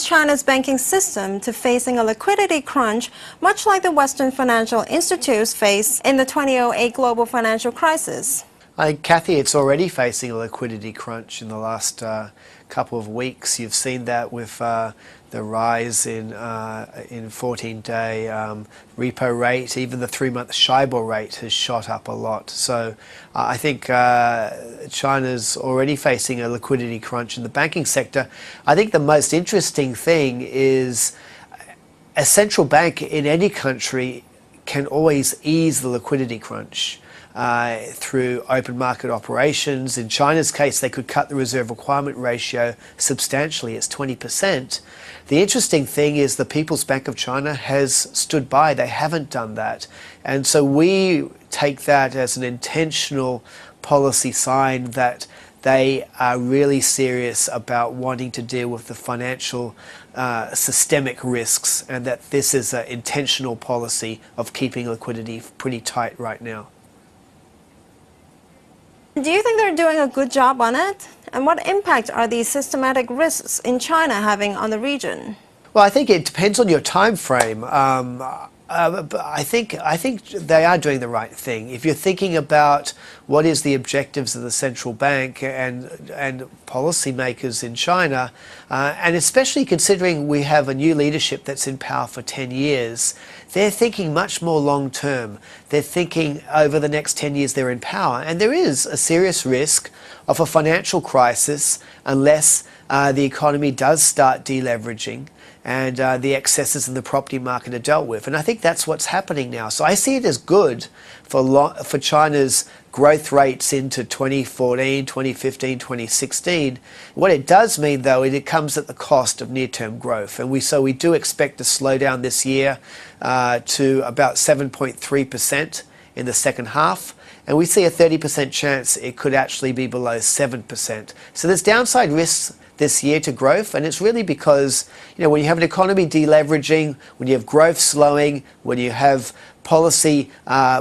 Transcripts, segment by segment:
China's banking system to facing a liquidity crunch, much like the Western financial institutes faced in the 2008 global financial crisis? Kathy, it's already facing a liquidity crunch in the last couple of weeks. You've seen that with the rise in 14-day repo rate. Even the 3-month SHIBOR rate has shot up a lot. So I think China's already facing a liquidity crunch in the banking sector. I think the most interesting thing is a central bank in any country can always ease the liquidity crunch through open market operations. In China's case, they could cut the reserve requirement ratio substantially. It's 20%. The interesting thing is the People's Bank of China has stood by. They haven't done that. And so we take that as an intentional policy sign that they are really serious about wanting to deal with the financial systemic risks, and that this is an intentional policy of keeping liquidity pretty tight right now. Do you think they're doing a good job on it? And what impact are these systematic risks in China having on the region? Well, I think it depends on your time frame. But I think they are doing the right thing. If you're thinking about what is the objectives of the central bank and policymakers in China, and especially considering we have a new leadership that's in power for 10 years, they're thinking much more long term. They're thinking over the next 10 years they're in power, and there is a serious risk of a financial crisis unless the economy does start deleveraging and the excesses in the property market are dealt with. And I think that's what's happening now. So I see it as good for China's growth rates into 2014, 2015, 2016. What it does mean, though, it comes at the cost of near-term growth. And so we do expect a slowdown this year to about 7.3% in the second half. And we see a 30% chance it could actually be below 7%. So there's downside risks this year to growth, and it's really because, when you have an economy deleveraging, when you have growth slowing, when you have policy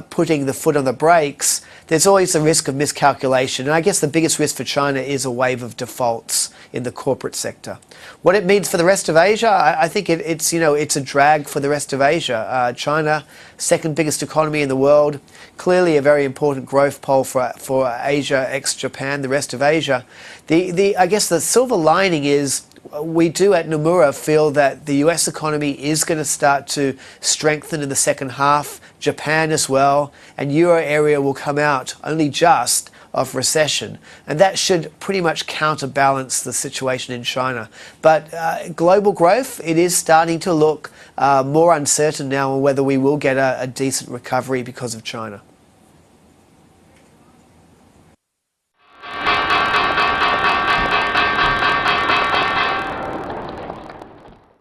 putting the foot on the brakes, there's always a risk of miscalculation. And I guess the biggest risk for China is a wave of defaults in the corporate sector. What it means for the rest of Asia, I think it's a drag for the rest of Asia. China, second biggest economy in the world, clearly a very important growth pole for Asia, ex-Japan, the rest of Asia. I guess the silver lining is we do at Nomura feel that the US economy is going to start to strengthen in the second half, Japan as well, and Euro area will come out only just of recession. And that should pretty much counterbalance the situation in China. But global growth, it is starting to look more uncertain now on whether we will get a decent recovery because of China.